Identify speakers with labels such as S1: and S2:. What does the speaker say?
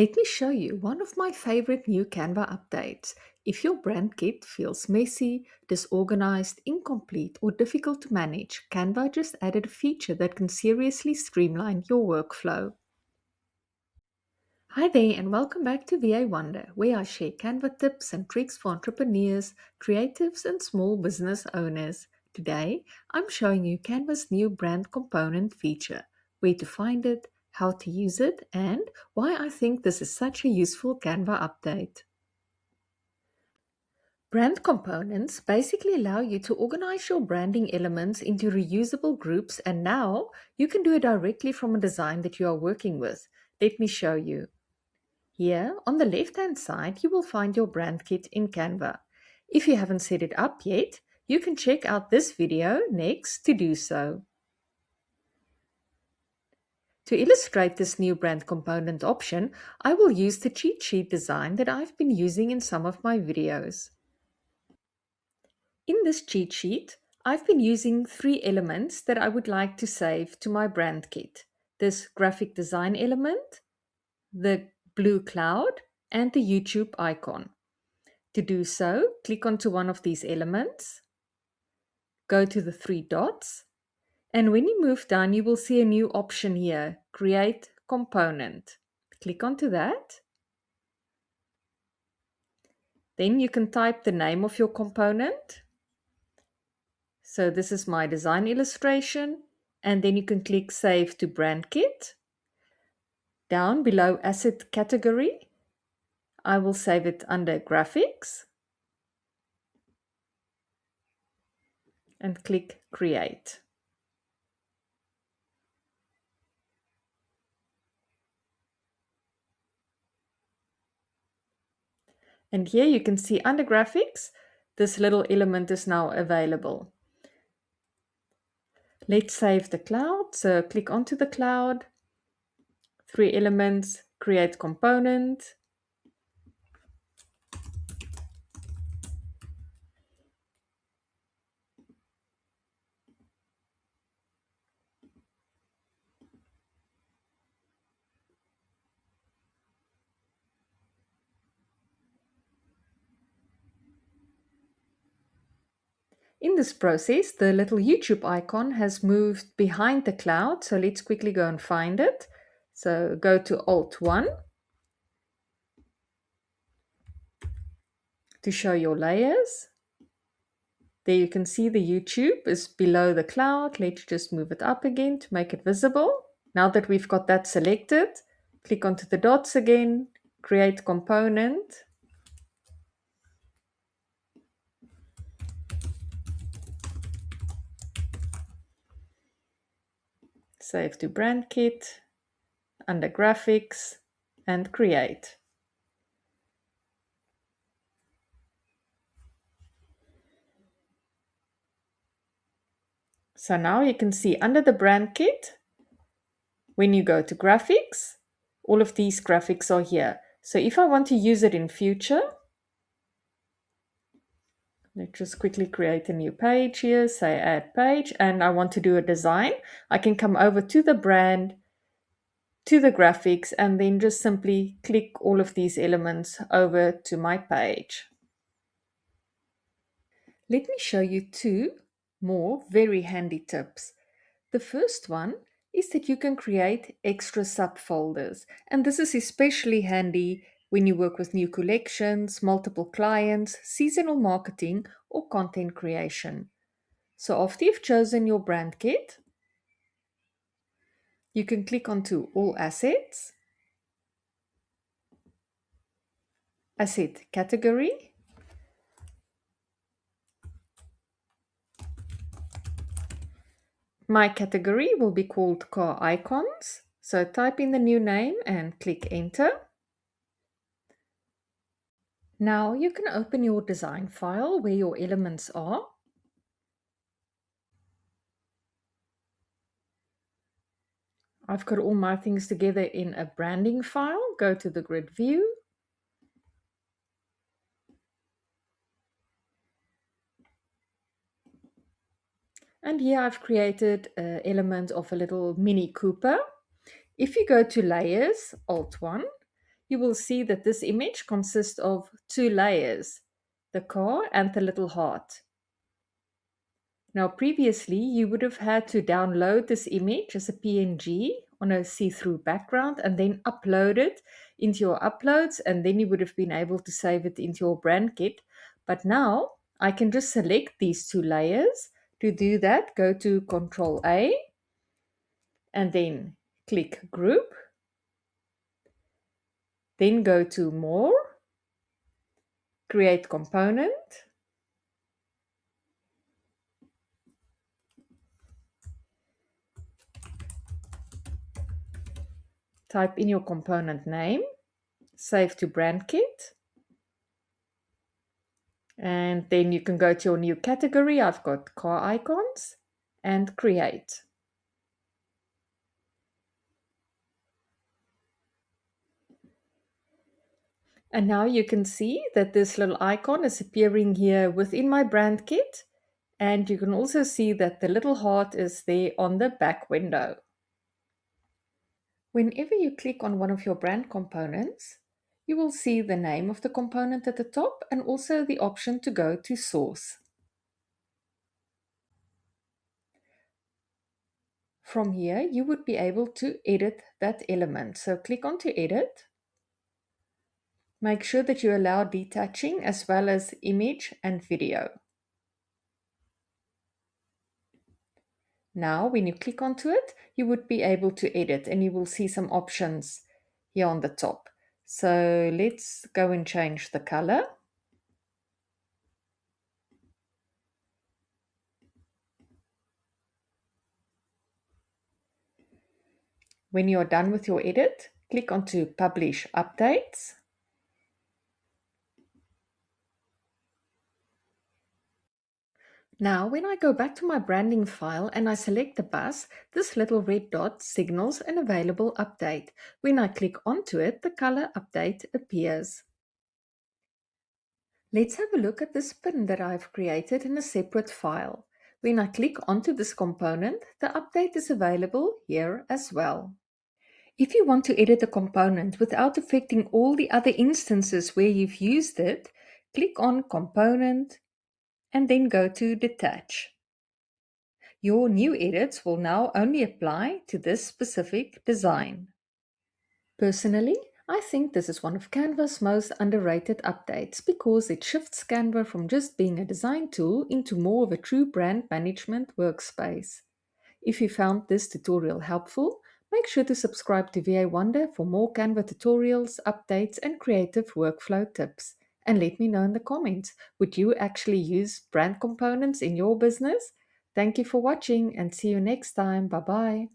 S1: Let me show you one of my favorite new Canva updates. If your brand kit feels messy, disorganized, incomplete, or difficult to manage, Canva just added a feature that can seriously streamline your workflow. Hi there, and welcome back to VA Wonder, where I share Canva tips and tricks for entrepreneurs, creatives, and small business owners. Today, I'm showing you Canva's new brand component feature, where to find it, how to use it, and why I think this is such a useful Canva update. Brand components basically allow you to organize your branding elements into reusable groups, and now you can do it directly from a design that you are working with. Let me show you. Here, on the left-hand side, you will find your brand kit in Canva. If you haven't set it up yet, you can check out this video next to do so. To illustrate this new brand component option, I will use the cheat sheet design that I've been using in some of my videos. In this cheat sheet, I've been using three elements that I would like to save to my brand kit. This graphic design element, the blue cloud, and the YouTube icon. To do so, click onto one of these elements, go to the three dots, and when you move down, you will see a new option here, Create Component. Click onto that. Then you can type the name of your component. So this is my design illustration, and then you can click Save to Brand Kit. Down below Asset Category, I will save it under Graphics and click Create. And here you can see under graphics, this little element is now available. Let's save the cloud. So click onto the cloud, three elements, create component. In this process, the little YouTube icon has moved behind the cloud. So let's quickly go and find it. So go to Alt-1 to show your layers. There you can see the YouTube is below the cloud. Let's just move it up again to make it visible. Now that we've got that selected, click onto the dots again, create component. Save to brand kit, under graphics, and create. So now you can see under the brand kit, when you go to graphics, all of these graphics are here. So if I want to use it in future, let's just quickly create a new page here, say add page, and I want to do a design. I can come over to the brand, to the graphics, and then just simply click all of these elements over to my page. Let me show you two more very handy tips. The first one is that you can create extra subfolders, and this is especially handy when you work with new collections, multiple clients, seasonal marketing, or content creation. So after you've chosen your brand kit, you can click onto All Assets, Asset Category, my category will be called Car Icons. So type in the new name and click Enter. Now you can open your design file where your elements are. I've got all my things together in a branding file. Go to the grid view. And here I've created an element of a little Mini Cooper. If you go to Layers, Alt-1, you will see that this image consists of two layers, the car and the little heart. Now, previously, you would have had to download this image as a PNG on a see-through background and then upload it into your uploads, and then you would have been able to save it into your brand kit. But now I can just select these two layers. To do that, go to Control A and then click Group. Then go to More, Create Component. Type in your component name, save to brand kit. And then you can go to your new category. I've got car icons and create. And now you can see that this little icon is appearing here within my brand kit. And you can also see that the little heart is there on the back window. Whenever you click on one of your brand components, you will see the name of the component at the top and also the option to go to source. From here, you would be able to edit that element. So click on to edit. Make sure that you allow detaching as well as image and video. Now, when you click onto it, you would be able to edit and you will see some options here on the top. So let's go and change the color. When you're done with your edit, click onto Publish Updates. Now, when I go back to my branding file and I select the bus, this little red dot signals an available update. When I click onto it, the color update appears. Let's have a look at this pin that I've created in a separate file. When I click onto this component, the update is available here as well. If you want to edit a component without affecting all the other instances where you've used it, click on Component and then go to Detach. Your new edits will now only apply to this specific design. Personally, I think this is one of Canva's most underrated updates because it shifts Canva from just being a design tool into more of a true brand management workspace. If you found this tutorial helpful, make sure to subscribe to VA Wonder for more Canva tutorials, updates, and creative workflow tips. And let me know in the comments, would you actually use brand components in your business? Thank you for watching and see you next time. Bye bye.